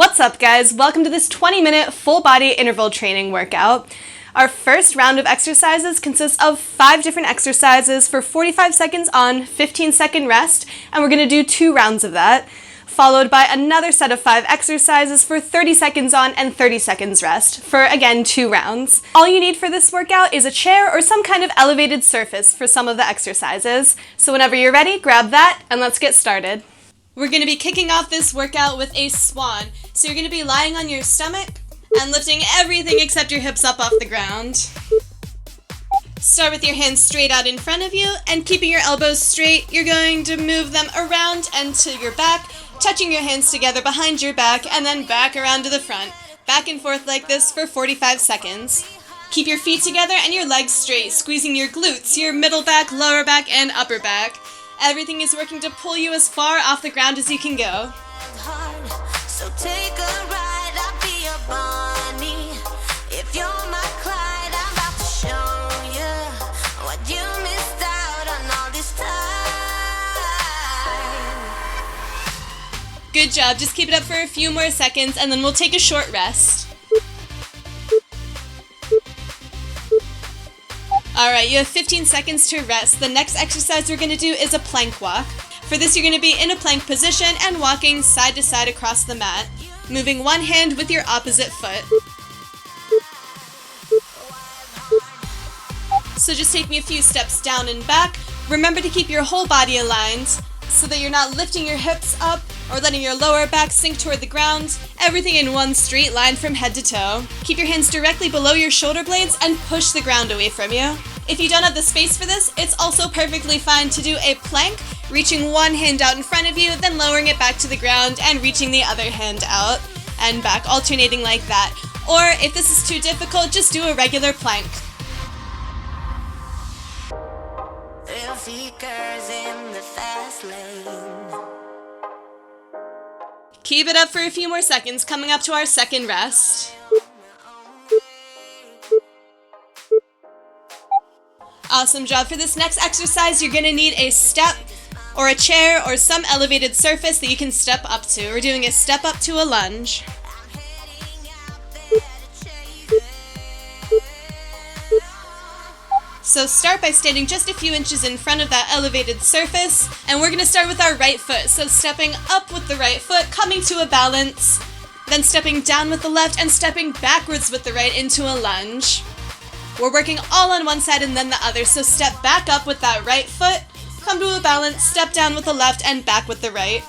What's up, guys? Welcome to this 20-minute full-body interval training workout. Our first round of exercises consists of 5 different exercises for 45 seconds on, 15-second rest, and we're going to do 2 rounds of that, followed by another set of 5 exercises for 30 seconds on and 30 seconds rest, for, again, 2 rounds. All you need for this workout is a chair or some kind of elevated surface for some of the exercises. So whenever you're ready, grab that, and let's get started. We're going to be kicking off this workout with a swan. So you're going to be lying on your stomach and lifting everything except your hips up off the ground. Start with your hands straight out in front of you and keeping your elbows straight, you're going to move them around and to your back, touching your hands together behind your back and then back around to the front. Back and forth like this for 45 seconds. Keep your feet together and your legs straight, squeezing your glutes, your middle back, lower back, and upper back. Everything is working to pull you as far off the ground as you can go. So take a ride, I'll be your Bonnie. If you're my Clyde, I'm about to show you what you missed out on all this time. Good job, just keep it up for a few more seconds and then we'll take a short rest. Alright, you have 15 seconds to rest. The next exercise we're going to do is a plank walk. For this, you're going to be in a plank position and walking side to side across the mat, moving one hand with your opposite foot. So just take me a few steps down and back. Remember to keep your whole body aligned so that you're not lifting your hips up or letting your lower back sink toward the ground. Everything in one straight line from head to toe. Keep your hands directly below your shoulder blades and push the ground away from you. If you don't have the space for this, it's also perfectly fine to do a plank, reaching one hand out in front of you, then lowering it back to the ground and reaching the other hand out and back, alternating like that. Or if this is too difficult, just do a regular plank. Thrill seekers in the fast lane. Keep it up for a few more seconds, coming up to our second rest. Awesome job. For this next exercise, you're going to need a step or a chair or some elevated surface that you can step up to. We're doing a step up to a lunge. So start by standing just a few inches in front of that elevated surface, and we're going to start with our right foot. So stepping up with the right foot, coming to a balance, then stepping down with the left and stepping backwards with the right into a lunge. We're working all on one side and then the other, so step back up with that right foot, come to a balance, step down with the left and back with the right.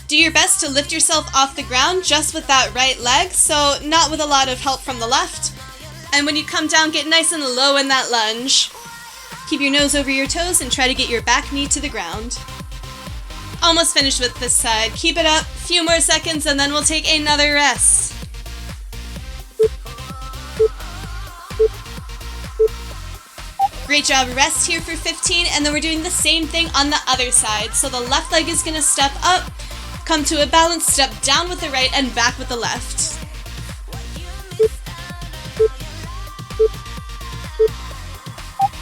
Do your best to lift yourself off the ground just with that right leg, so not with a lot of help from the left. And when you come down, get nice and low in that lunge. Keep your nose over your toes and try to get your back knee to the ground. Almost finished with this side. Keep it up, few more seconds, and then we'll take another rest. Great job, rest here for 15, and then we're doing the same thing on the other side. So the left leg is going to step up, come to a balance, step down with the right, and back with the left.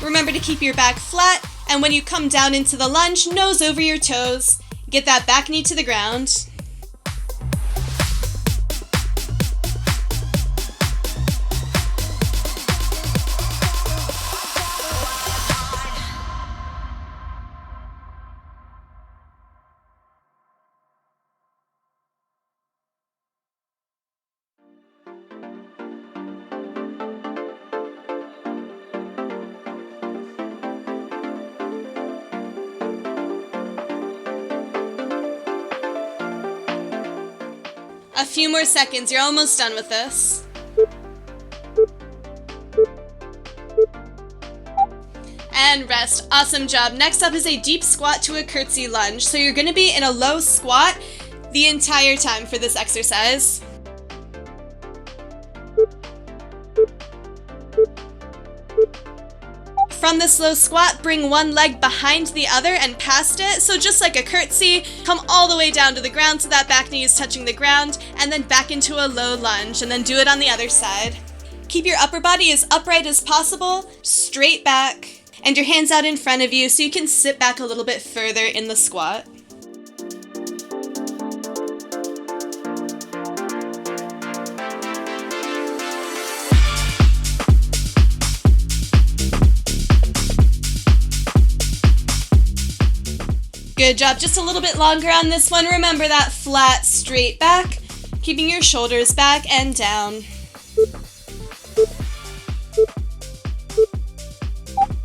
Remember to keep your back flat, and when you come down into the lunge, nose over your toes. Get that back knee to the ground. A few more seconds, you're almost done with this. And rest. Awesome job. Next up is a deep squat to a curtsy lunge. So you're going to be in a low squat the entire time for this exercise. From this low squat, bring one leg behind the other and past it. So just like a curtsy, come all the way down to the ground so that back knee is touching the ground, and then back into a low lunge, and then do it on the other side. Keep your upper body as upright as possible, straight back, and your hands out in front of you so you can sit back a little bit further in the squat. Good job. Just a little bit longer on this one. Remember that flat, straight back, keeping your shoulders back and down.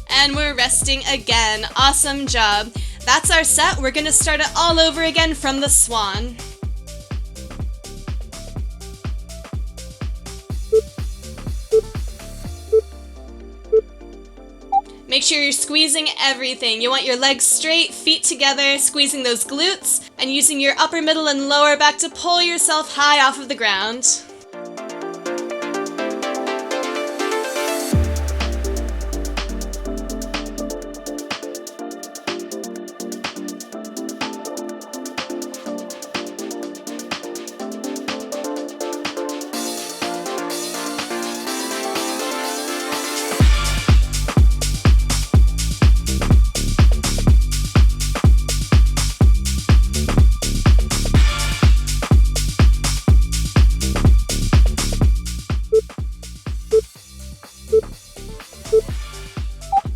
And we're resting again. Awesome job. That's our set. We're going to start it all over again from the Swan. Make sure you're squeezing everything. You want your legs straight, feet together, squeezing those glutes, and using your upper, middle, and lower back to pull yourself high off of the ground.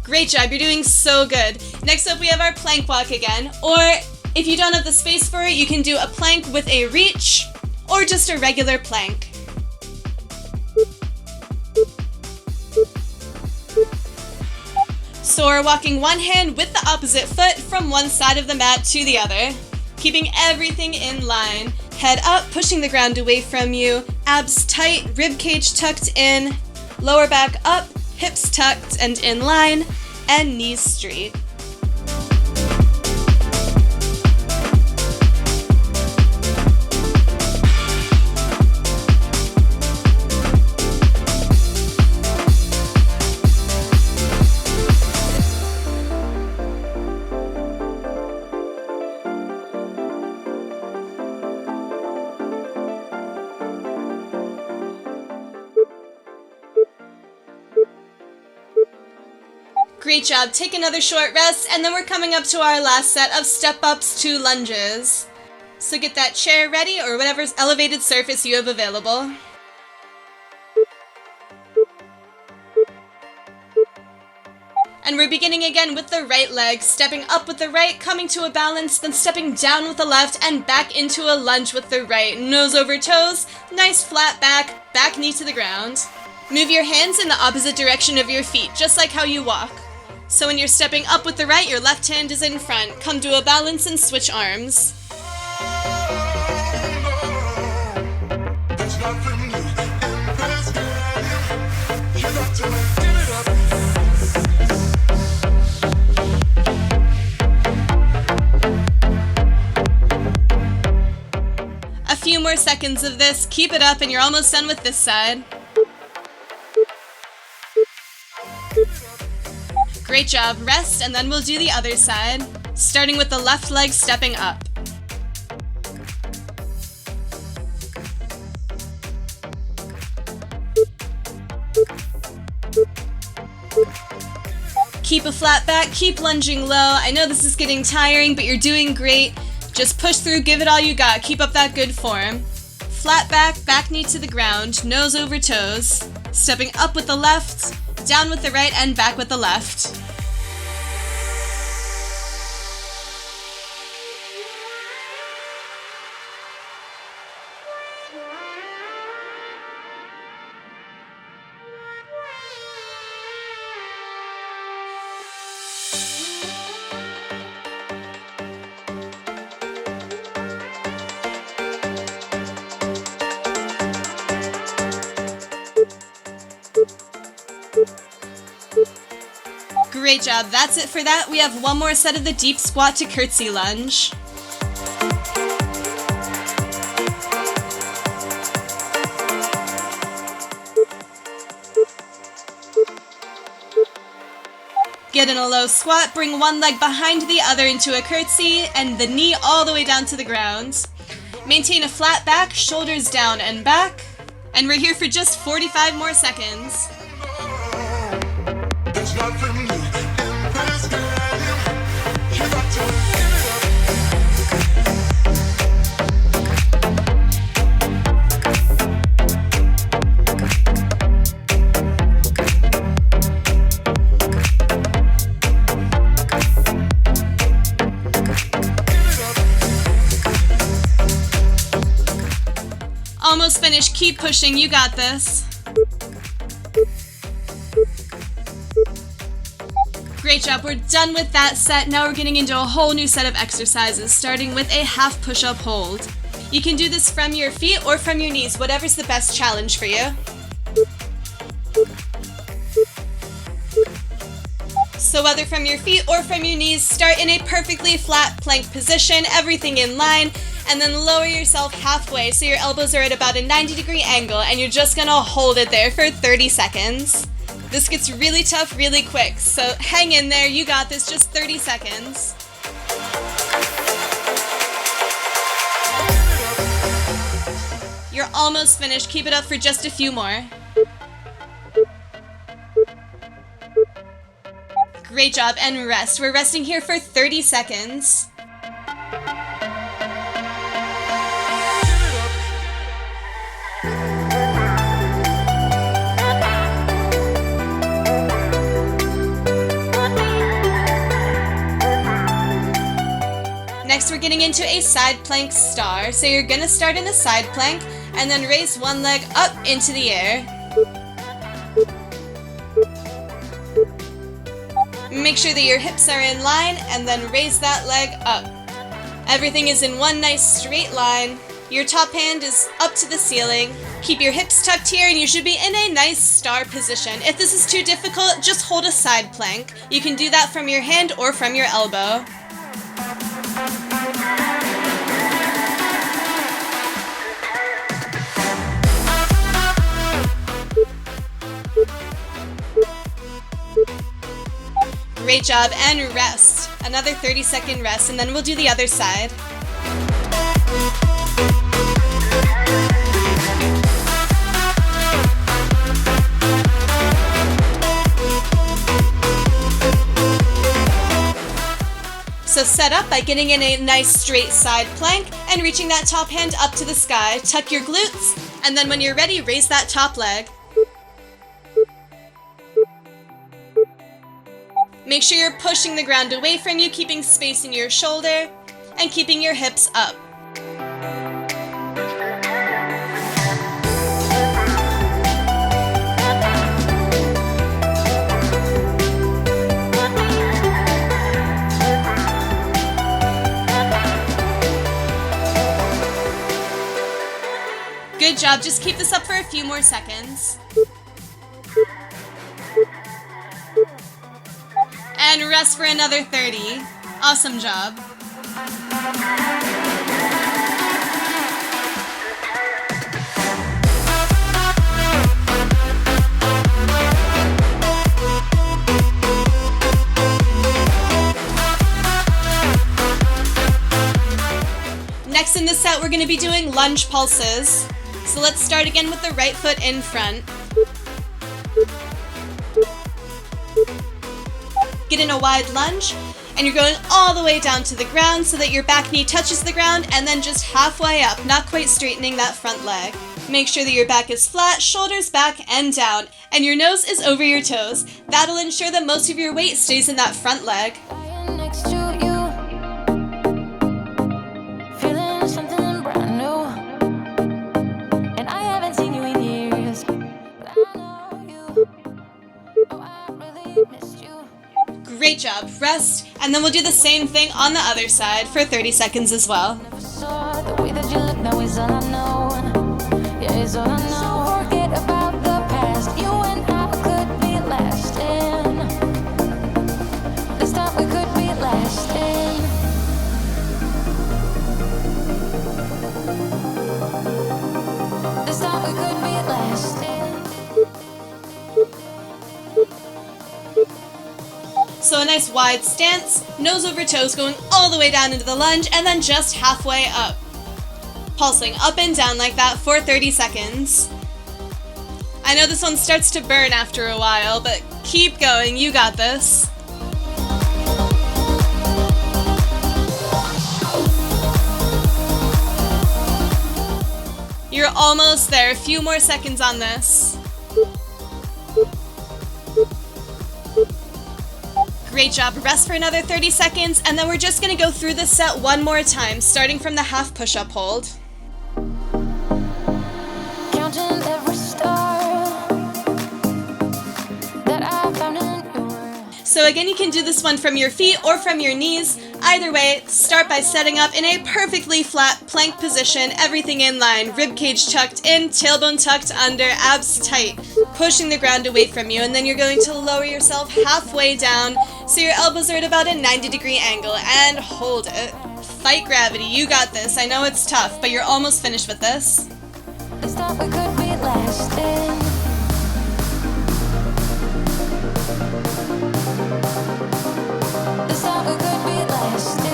Great job, you're doing so good. Next up we have our plank walk again, or if you don't have the space for it, you can do a plank with a reach, or just a regular plank. So we're walking one hand with the opposite foot from one side of the mat to the other, keeping everything in line. Head up, pushing the ground away from you, abs tight, rib cage tucked in, lower back up, hips tucked and in line, and knees straight. Great job. Take another short rest, and then we're coming up to our last set of step-ups to lunges. So get that chair ready, or whatever elevated surface you have available. And we're beginning again with the right leg, stepping up with the right, coming to a balance, then stepping down with the left, and back into a lunge with the right. Nose over toes, nice flat back, back knee to the ground. Move your hands in the opposite direction of your feet, just like how you walk. So when you're stepping up with the right, your left hand is in front. Come to a balance and switch arms. A few more seconds of this. Keep it up and you're almost done with this side. Great job. Rest, and then we'll do the other side, starting with the left leg stepping up. Keep a flat back, keep lunging low. I know this is getting tiring, but you're doing great. Just push through, give it all you got. Keep up that good form. Flat back, back knee to the ground, nose over toes. Stepping up with the left, down with the right, and back with the left. Great job. That's it for that. We have one more set of the deep squat to curtsy lunge. Get in a low squat, bring one leg behind the other into a curtsy, and the knee all the way down to the ground. Maintain a flat back, shoulders down and back. And we're here for just 45 more seconds. Almost finished, keep pushing, you got this. Great job, we're done with that set. Now we're getting into a whole new set of exercises, starting with a half push-up hold. You can do this from your feet or from your knees, whatever's the best challenge for you. So whether from your feet or from your knees, start in a perfectly flat plank position, everything in line, and then lower yourself halfway so your elbows are at about a 90-degree angle, and you're just gonna hold it there for 30 seconds. This gets really tough really quick, so hang in there, you got this, just 30 seconds. You're almost finished, keep it up for just a few more. Great job, and rest. We're resting here for 30 seconds. Next, we're getting into a side plank star. So you're gonna start in a side plank and then raise one leg up into the air. Make sure that your hips are in line and then raise that leg up. Everything is in one nice straight line. Your top hand is up to the ceiling. Keep your hips tucked here and you should be in a nice star position. If this is too difficult, just hold a side plank. You can do that from your hand or from your elbow. Great job, and rest. Another 30-second rest, and then we'll do the other side. So set up by getting in a nice straight side plank and reaching that top hand up to the sky. Tuck your glutes, and then when you're ready, raise that top leg. Make sure you're pushing the ground away from you, keeping space in your shoulder, and keeping your hips up. Good job, just keep this up for a few more seconds. And rest for another 30. Awesome job. Next in this set, we're going to be doing lunge pulses. So let's start again with the right foot in front. Get in a wide lunge, and you're going all the way down to the ground so that your back knee touches the ground, and then just halfway up, not quite straightening that front leg. Make sure that your back is flat, shoulders back and down, and your nose is over your toes. That'll ensure that most of your weight stays in that front leg. Great job. Rest, and then we'll do the same thing on the other side for 30 seconds as well. So a nice wide stance, nose over toes going all the way down into the lunge and then just halfway up. Pulsing up and down like that for 30 seconds. I know this one starts to burn after a while, but keep going, you got this. You're almost there, a few more seconds on this. Great job. Rest for another 30 seconds, and then we're just going to go through this set one more time, starting from the half push-up hold. So again, you can do this one from your feet or from your knees. Either way, start by setting up in a perfectly flat plank position, everything in line, ribcage tucked in, tailbone tucked under, abs tight, pushing the ground away from you, and then you're going to lower yourself halfway down so your elbows are at about a 90-degree angle, and hold it. Fight gravity, you got this. I know it's tough, but you're almost finished with this. It's not what could be lasting. It's not what could be lasting.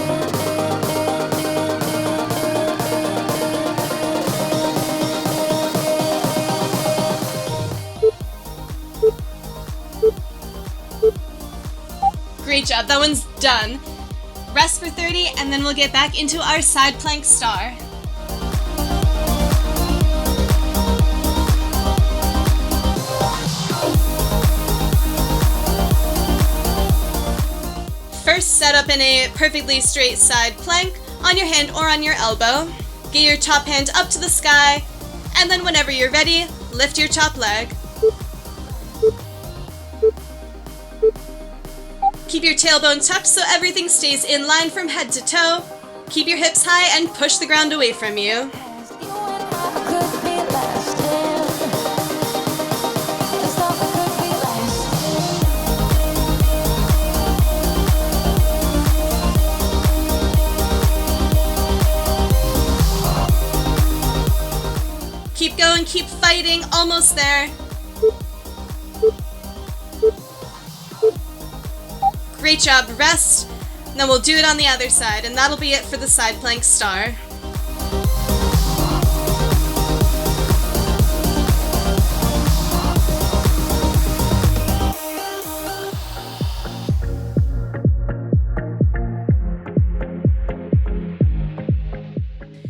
Great job, that one's done. Rest for 30, and then we'll get back into our side plank star. First, set up in a perfectly straight side plank on your hand or on your elbow. Get your top hand up to the sky, and then whenever you're ready, lift your top leg. Keep your tailbone tucked so everything stays in line from head to toe. Keep your hips high and push the ground away from you. Keep going, keep fighting, almost there. Great job, rest. Then we'll do it on the other side, and that'll be it for the side plank star.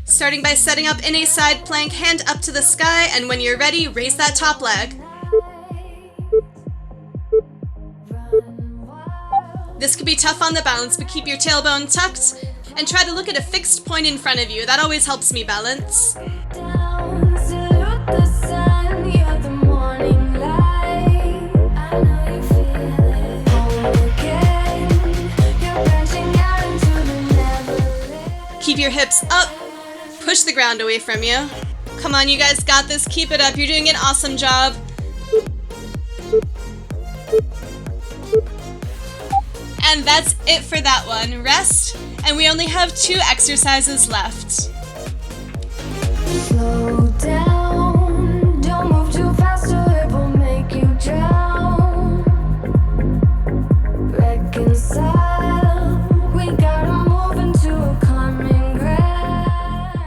Starting by setting up in a side plank, hand up to the sky, and when you're ready, raise that top leg. This could be tough on the balance, but keep your tailbone tucked and try to look at a fixed point in front of you. That always helps me balance. Keep your hips up. Push the ground away from you. Come on, you guys got this. Keep it up. You're doing an awesome job. And that's it for that one. Rest, and we only have 2 exercises left. Slow down, don't move too fast or it will make you drown. Reconcile, we gotta move into a common ground.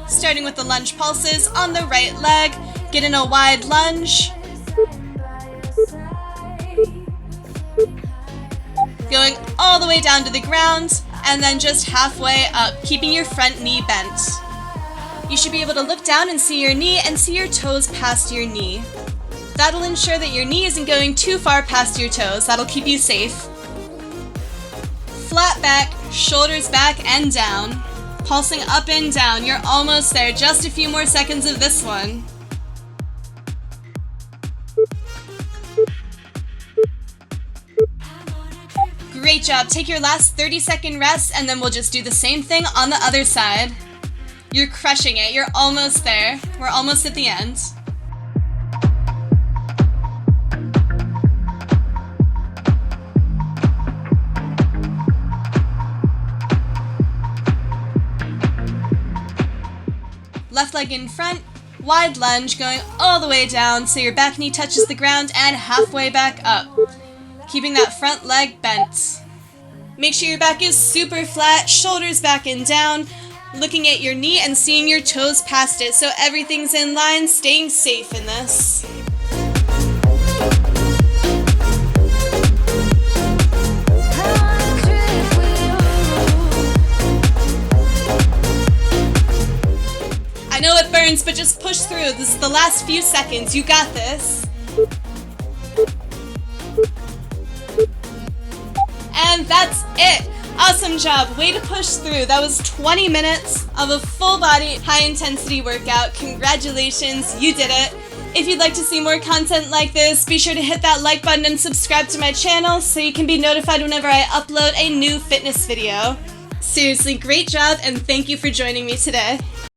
Starting with the lunge pulses on the right leg. Get in a wide lunge. Going all the way down to the ground, and then just halfway up, keeping your front knee bent. You should be able to look down and see your knee and see your toes past your knee. That'll ensure that your knee isn't going too far past your toes. That'll keep you safe. Flat back, shoulders back and down. Pulsing up and down. You're almost there. Just a few more seconds of this one. Great job. Take your last 30-second rest, and then we'll just do the same thing on the other side. You're crushing it. You're almost there. We're almost at the end. Left leg in front, wide lunge, going all the way down so your back knee touches the ground and halfway back up. Keeping that front leg bent. Make sure your back is super flat, shoulders back and down, looking at your knee and seeing your toes past it so everything's in line, staying safe in this. I know it burns, but just push through. This is the last few seconds. You got this. And that's it. Awesome job. Way to push through. That was 20 minutes of a full body, high intensity workout. Congratulations, you did it. If you'd like to see more content like this, be sure to hit that like button and subscribe to my channel so you can be notified whenever I upload a new fitness video. Seriously, great job, and thank you for joining me today.